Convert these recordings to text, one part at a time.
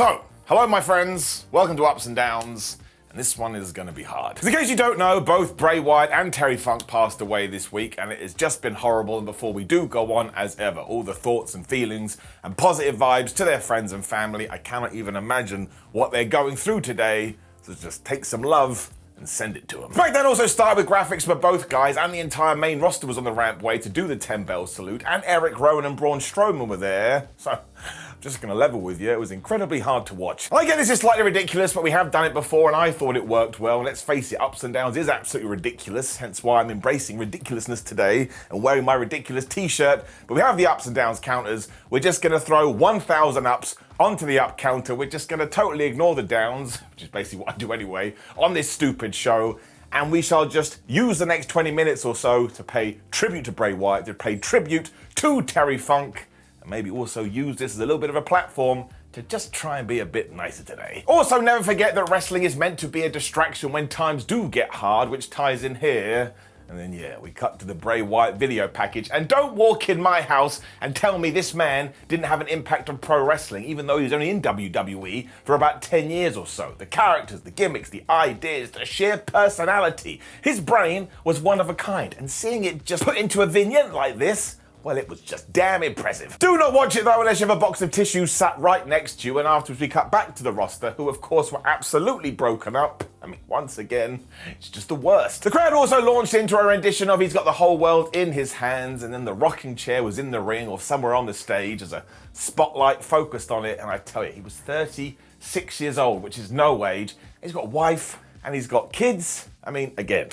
So, hello my friends, welcome to Ups and Downs, and this one is going to be hard. In case you don't know, both Bray Wyatt and Terry Funk passed away this week, and it has just been horrible. And before we do go on, as ever, all the thoughts and feelings and positive vibes to their friends and family. I cannot even imagine what they're going through today, so just take some love and send it to them. SmackDown also started with graphics for both guys, and the entire main roster was on the rampway to do the 10-bell salute, and Eric Rowan and Braun Strowman were there, so I'm just going to level with you, it was incredibly hard to watch. I get this is slightly ridiculous, but we have done it before, and I thought it worked well. Let's face it, Ups and Downs is absolutely ridiculous, hence why I'm embracing ridiculousness today and wearing my ridiculous t-shirt. But we have the Ups and Downs counters. We're just going to throw 1,000 ups onto the up counter. We're just going to totally ignore the downs, which is basically what I do anyway, on this stupid show. And we shall just use the next 20 minutes or so to pay tribute to Bray Wyatt, to pay tribute to Terry Funk, and maybe also use this as a little bit of a platform to just try and be a bit nicer today. Also, never forget that wrestling is meant to be a distraction when times do get hard, which ties in here. And then, yeah, we cut to the Bray Wyatt video package. And don't walk in my house and tell me this man didn't have an impact on pro wrestling, even though he was only in WWE for about 10 years or so. The characters, the gimmicks, the ideas, the sheer personality. His brain was one of a kind. And seeing it just put into a vignette like this, well, it was just damn impressive. Do not watch it though unless you have a box of tissues sat right next to you, and afterwards we cut back to the roster, who of course were absolutely broken up. I mean, once again, it's just the worst. The crowd also launched into a rendition of He's Got the Whole World in His Hands, and then the rocking chair was in the ring or somewhere on the stage as a spotlight focused on it, and I tell you, he was 36 years old, which is no age. He's got a wife and he's got kids. I mean, again,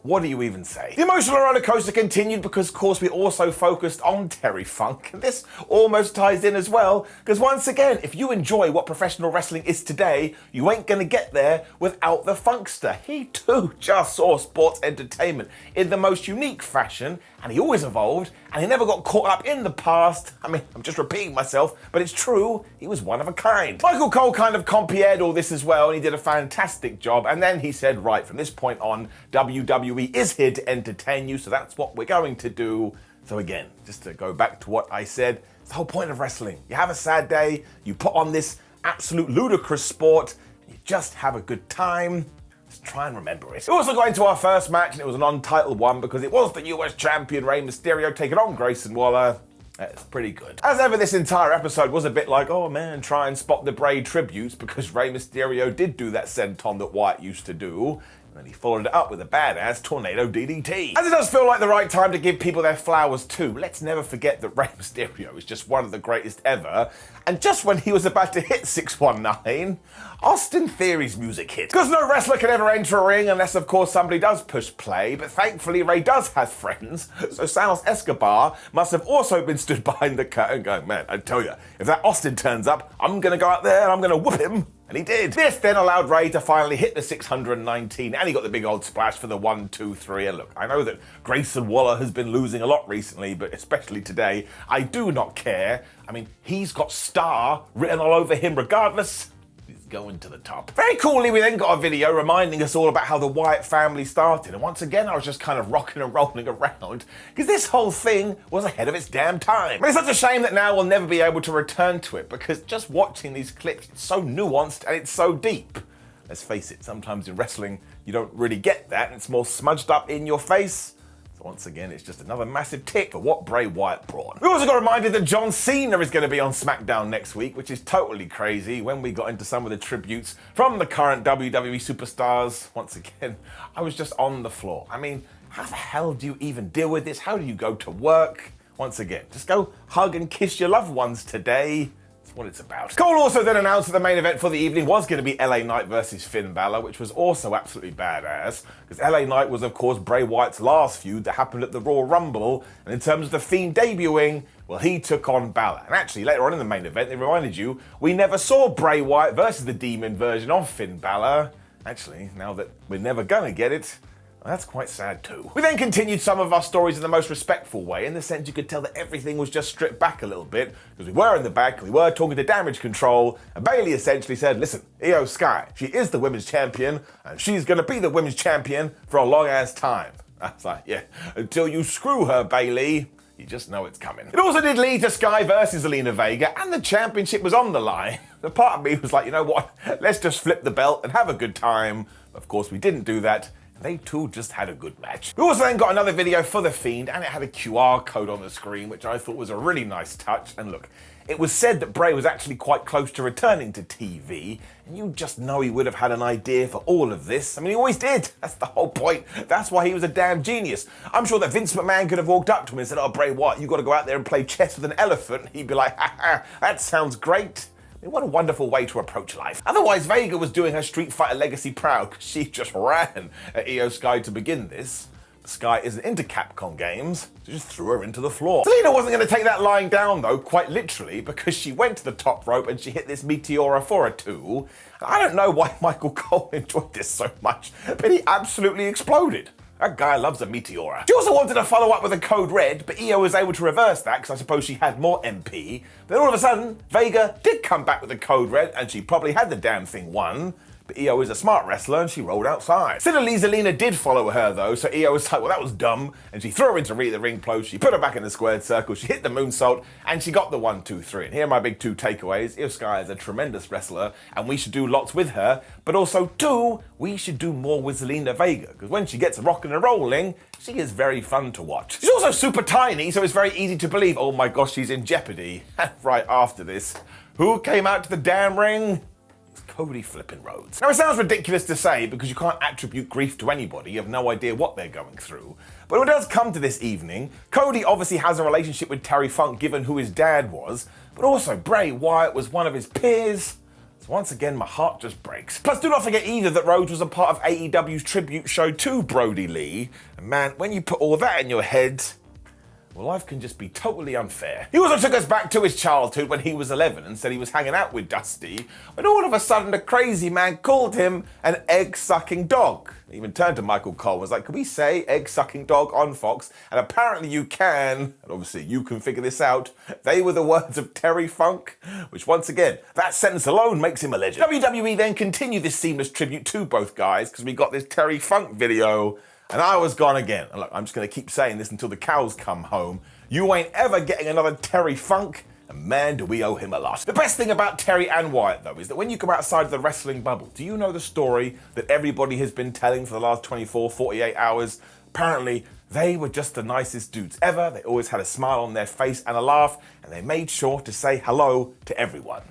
what do you even say? The emotional roller coaster continued because, of course, we also focused on Terry Funk. And this almost ties in as well, because once again, if you enjoy what professional wrestling is today, you ain't gonna get there without the Funkster. He too just saw sports entertainment in the most unique fashion, and he always evolved, and he never got caught up in the past. I mean, I'm just repeating myself, but it's true, he was one of a kind. Michael Cole kind of compared all this as well, and he did a fantastic job, and then he said, right, from this point on, WWE is here to entertain you, so that's what we're going to do. So again, just to go back to what I said, it's the whole point of wrestling. You have a sad day, you put on this absolute ludicrous sport, and you just have a good time. Let's try and remember it. We also got into our first match, and it was a non-title one because it was the US champion Rey Mysterio taking on Grayson Waller. It's pretty good. As ever, this entire episode was a bit like, oh man, try and spot the Bray tributes, because Rey Mysterio did do that senton that Wyatt used to do. And then he followed it up with a badass tornado DDT. As it does feel like the right time to give people their flowers too, let's never forget that Rey Mysterio is just one of the greatest ever. And just when he was about to hit 619, Austin Theory's music hit. Because no wrestler can ever enter a ring unless, of course, somebody does push play, but thankfully Rey does have friends, so Santos Escobar must have also been stood behind the curtain going, man, I tell you, if that Austin turns up, I'm gonna go out there and I'm gonna whoop him. And he did. This then allowed Rey to finally hit the 619, and he got the big old splash for the 1, 2, 3. And look, I know that Grayson Waller has been losing a lot recently, but especially today, I do not care. I mean, he's got star written all over him regardless. He's going to the top. Very coolly, we then got a video reminding us all about how the Wyatt family started. And once again, I was just kind of rocking and rolling around because this whole thing was ahead of its damn time. But it's such a shame that now we'll never be able to return to it, because just watching these clips, it's so nuanced and it's so deep. Let's face it, sometimes in wrestling, you don't really get that, and it's more smudged up in your face. Once again, it's just another massive tick for what Bray Wyatt brought. We also got reminded that John Cena is going to be on SmackDown next week, which is totally crazy. When we got into some of the tributes from the current WWE superstars, once again, I was just on the floor. I mean, how the hell do you even deal with this? How do you go to work? Once again, just go hug and kiss your loved ones today. What it's about. Cole also then announced that the main event for the evening was going to be LA Knight versus Finn Balor, which was also absolutely badass, because LA Knight was of course Bray Wyatt's last feud that happened at the Royal Rumble, and in terms of the Fiend debuting, well, he took on Balor. And actually, later on in the main event, they reminded you, we never saw Bray Wyatt versus the demon version of Finn Balor. Actually, now that we're never gonna get it, that's quite sad too. We then continued some of our stories in the most respectful way, in the sense you could tell that everything was just stripped back a little bit, because we were in the back, we were talking to Damage Control, and Bayley essentially said, listen, Io Sky, she is the women's champion, and she's gonna be the women's champion for a long ass time. I was like, yeah, until you screw her, Bayley. You just know it's coming. It also did lead to Sky versus Zelina Vega, and the championship was on the line. The part of me was like, you know what? Let's just flip the belt and have a good time. Of course, we didn't do that. They too just had a good match. We also then got another video for the Fiend, and it had a QR code on the screen, which I thought was a really nice touch. And look, it was said that Bray was actually quite close to returning to TV, and you just know he would have had an idea for all of this. I mean, he always did. That's the whole point. That's why he was a damn genius. I'm sure that Vince McMahon could have walked up to him and said, "Oh, Bray Wyatt, you got to go out there and play chess with an elephant." He'd be like, "Ha ha, that sounds great." I mean, what a wonderful way to approach life. Otherwise, Vega was doing her Street Fighter legacy proud because she just ran at Io Sky to begin this. Sky isn't into Capcom games, so just threw her into the floor. Zelina wasn't going to take that lying down though, quite literally, because she went to the top rope and she hit this Meteora for a 2. I don't know why Michael Cole enjoyed this so much, but he absolutely exploded. That guy loves a Meteora. She also wanted to follow up with a Code Red, but Io was able to reverse that because I suppose she had more MP. Then all of a sudden, Vega did come back with a Code Red, and she probably had the damn thing won. But Io is a smart wrestler and she rolled outside. Similarly, Zelina did follow her though, so Io was like, well, that was dumb. And she threw her into the ring post, she put her back in the squared circle, she hit the moonsault, and she got the 1, 2, 3. And here are my big 2 takeaways. Io Sky is a tremendous wrestler, and we should do lots with her. But also, 2, we should do more with Zelina Vega, because when she gets rocking and rolling, she is very fun to watch. She's also super tiny, so it's very easy to believe, oh my gosh, she's in jeopardy. Right after this, who came out to the damn ring? Cody flipping Rhodes. Now, it sounds ridiculous to say because you can't attribute grief to anybody. You have no idea what they're going through. But when it does come to this evening, Cody obviously has a relationship with Terry Funk given who his dad was, but also Bray Wyatt was one of his peers. So once again, my heart just breaks. Plus, do not forget either that Rhodes was a part of AEW's tribute show to Brody Lee. And man, when you put all that in your head, well, life can just be totally unfair. He also took us back to his childhood when he was 11 and said he was hanging out with Dusty, when all of a sudden the crazy man called him an egg-sucking dog. He even turned to Michael Cole and was like, can we say egg-sucking dog on Fox? And apparently you can, and obviously you can figure this out. They were the words of Terry Funk, which once again, that sentence alone makes him a legend. WWE then continued this seamless tribute to both guys because we got this Terry Funk video. And I was gone again. And look, I'm just going to keep saying this until the cows come home. You ain't ever getting another Terry Funk, and man, do we owe him a lot. The best thing about Terry and Wyatt, though, is that when you come outside of the wrestling bubble, do you know the story that everybody has been telling for the last 24, 48 hours? Apparently, they were just the nicest dudes ever. They always had a smile on their face and a laugh, and they made sure to say hello to everyone.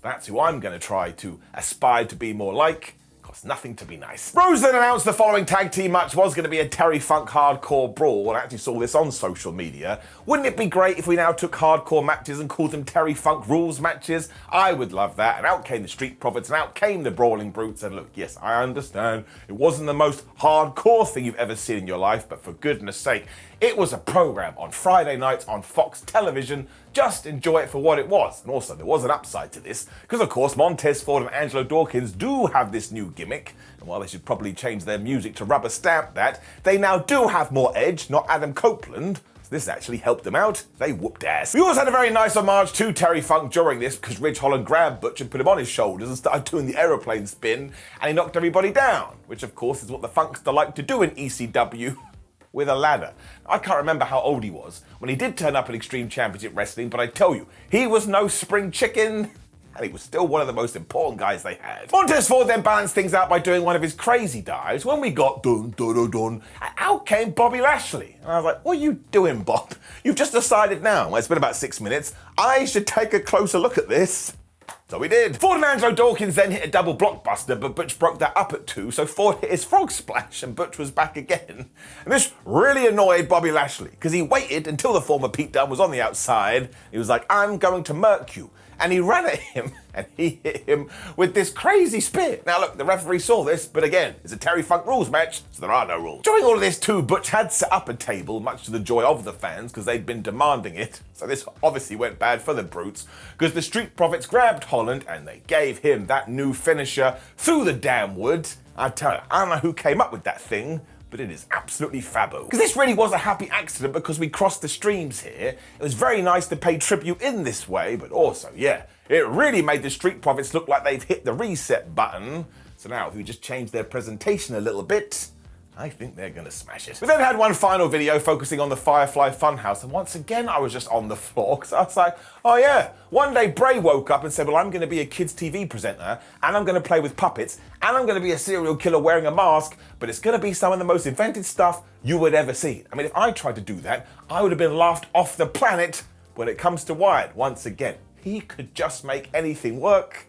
That's who I'm going to try to aspire to be more like. Costs nothing to be nice. Rose then announced the following tag team match was going to be a Terry Funk hardcore brawl. I actually saw this on social media. Wouldn't it be great if we now took hardcore matches and called them Terry Funk rules matches? I would love that. And out came the Street Profits and out came the Brawling Brutes. And look, yes, I understand it wasn't the most hardcore thing you've ever seen in your life, but for goodness sake, it was a program on Friday nights on Fox television. Just enjoy it for what it was. And also, there was an upside to this, because of course, Montez Ford and Angelo Dawkins do have this new gimmick. And while they should probably change their music to rubber stamp that, they now do have more edge, not Adam Copeland. So this actually helped them out. They whooped ass. We also had a very nice homage to Terry Funk during this, because Ridge Holland grabbed Butch and put him on his shoulders and started doing the aeroplane spin, and he knocked everybody down, which of course is what the Funkster like to do in ECW. With a ladder. I can't remember how old he was when he did turn up in Extreme Championship Wrestling, but I tell you, he was no spring chicken, and he was still one of the most important guys they had. Montez Ford then balanced things out by doing one of his crazy dives when we got dun dun dun dun, and out came Bobby Lashley. And I was like, what are you doing, Bob? You've just decided now, well, it's been about 6 minutes, I should take a closer look at this. So we did. Ford and Angelo Dawkins then hit a double blockbuster, but Butch broke that up at 2, so Ford hit his frog splash and Butch was back again. And this really annoyed Bobby Lashley, because he waited until the former Pete Dunne was on the outside. He was like, I'm going to murk you. And he ran at him, and he hit him with this crazy spear. Now look, the referee saw this, but again, it's a Terry Funk rules match, so there are no rules. During all of this too, Butch had set up a table, much to the joy of the fans, because they'd been demanding it. So this obviously went bad for the Brutes, because the Street Profits grabbed Holland, and they gave him that new finisher through the damn wood. I tell you, I don't know who came up with that thing, but it is absolutely fabbo. Because this really was a happy accident because we crossed the streams here. It was very nice to pay tribute in this way, but also, yeah, it really made the Street Profits look like they've hit the reset button. So now, if we just change their presentation a little bit, I think they're gonna smash it. We then had one final video focusing on the Firefly Funhouse, and once again I was just on the floor because I was like, oh yeah, one day Bray woke up and said, well, I'm gonna be a kids TV presenter, and I'm gonna play with puppets, and I'm gonna be a serial killer wearing a mask, but it's gonna be some of the most invented stuff you would ever see. I mean, if I tried to do that, I would have been laughed off the planet. When it comes to Wyatt, once again, he could just make anything work.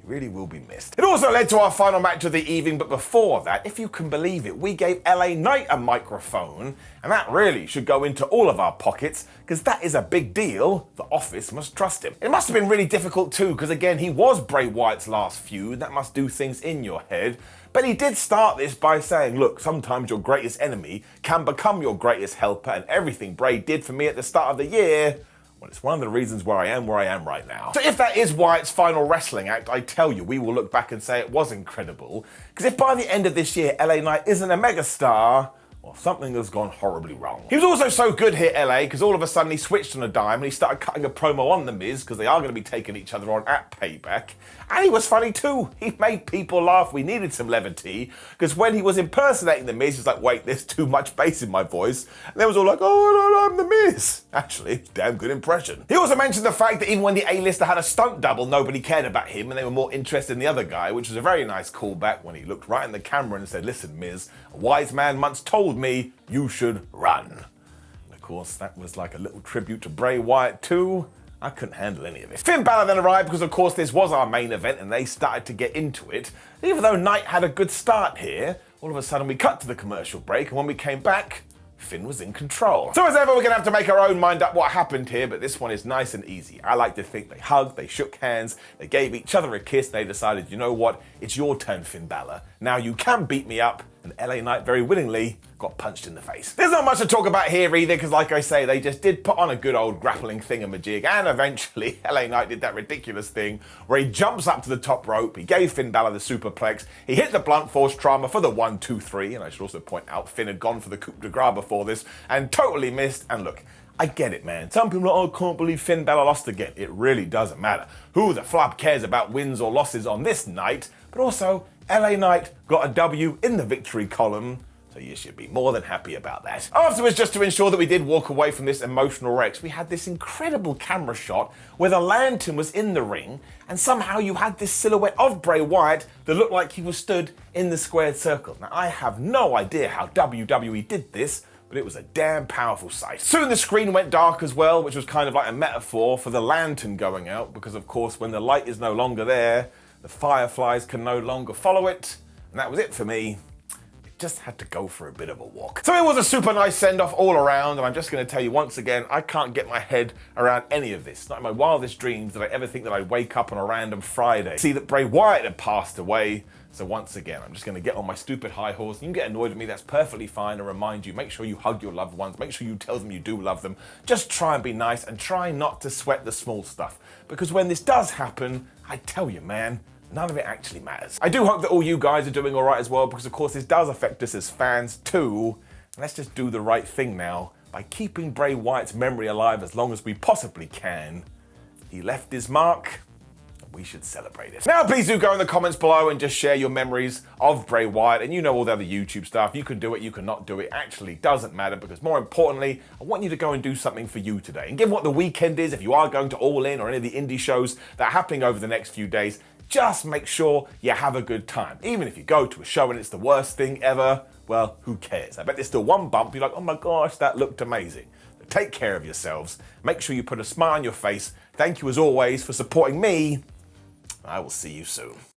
Really will be missed. It also led to our final match of the evening, but before that, if you can believe it, we gave LA Knight a microphone, and that really should go into all of our pockets, because that is a big deal. The office must trust him. It must have been really difficult too, because again, he was Bray Wyatt's last feud. That must do things in your head. But he did start this by saying, look, sometimes your greatest enemy can become your greatest helper, and everything Bray did for me at the start of the year, well, it's one of the reasons where I am right now. So if that is Wyatt's final wrestling act, I tell you, we will look back and say it was incredible. Because if by the end of this year, LA Knight isn't a megastar, well, something has gone horribly wrong. He was also so good here, LA, because all of a sudden he switched on a dime and he started cutting a promo on The Miz, because they are going to be taking each other on at Payback. And he was funny too. He made people laugh. We needed some levity, because when he was impersonating The Miz, he was like, wait, there's too much bass in my voice. And they was all like, oh, no, I'm The Miz. Actually, damn good impression. He also mentioned the fact that even when the A-lister had a stunt double, nobody cared about him and they were more interested in the other guy, which was a very nice callback when he looked right in the camera and said, listen, Miz, a wise man once told me you should run. And of course, that was like a little tribute to Bray Wyatt too. I couldn't handle any of this. Finn Balor then arrived because, of course, this was our main event and they started to get into it. Even though Knight had a good start here, all of a sudden we cut to the commercial break, and when we came back, Finn was in control. So as ever, we're gonna have to make our own mind up what happened here, but this one is nice and easy. I like to think they hugged, they shook hands, they gave each other a kiss, they decided, you know what, it's your turn, Finn Balor. Now you can beat me up, and LA Knight very willingly got punched in the face. There's not much to talk about here either, because like I say, they just did put on a good old grappling thingamajig, and eventually LA Knight did that ridiculous thing where he jumps up to the top rope, he gave Finn Balor the superplex, he hit the blunt force trauma for the 1, 2, 3, and I should also point out Finn had gone for the coup de grace before this, and totally missed, and look, I get it, man. Some people are like, oh, I can't believe Finn Balor lost again. It really doesn't matter. Who the flub cares about wins or losses on this night? But also, LA Knight got a W in the victory column, so you should be more than happy about that. Afterwards, just to ensure that we did walk away from this emotional wreck, we had this incredible camera shot where the lantern was in the ring, and somehow you had this silhouette of Bray Wyatt that looked like he was stood in the squared circle. Now, I have no idea how WWE did this, but it was a damn powerful sight. Soon the screen went dark as well, which was kind of like a metaphor for the lantern going out, because of course when the light is no longer there, the fireflies can no longer follow it, and that was it for me. It just had to go for a bit of a walk. So it was a super nice send-off all around, and I'm just going to tell you once again, I can't get my head around any of this. Not in my wildest dreams did I ever think that I'd wake up on a random Friday, see that Bray Wyatt had passed away. So once again, I'm just going to get on my stupid high horse. You can get annoyed with me, that's perfectly fine, and remind you, make sure you hug your loved ones, make sure you tell them you do love them. Just try and be nice and try not to sweat the small stuff. Because when this does happen, I tell you, man, none of it actually matters. I do hope that all you guys are doing all right as well, because of course this does affect us as fans too. And let's just do the right thing now by keeping Bray Wyatt's memory alive as long as we possibly can. He left his mark. We should celebrate it. Now, please do go in the comments below and just share your memories of Bray Wyatt. And you know all the other YouTube stuff. You can do it, you cannot do it. Actually doesn't matter, because more importantly, I want you to go and do something for you today. And given what the weekend is, if you are going to All In or any of the indie shows that are happening over the next few days, just make sure you have a good time. Even if you go to a show and it's the worst thing ever, well, who cares? I bet there's still one bump. You're like, oh my gosh, that looked amazing. Take care of yourselves. Make sure you put a smile on your face. Thank you as always for supporting me. I will see you soon.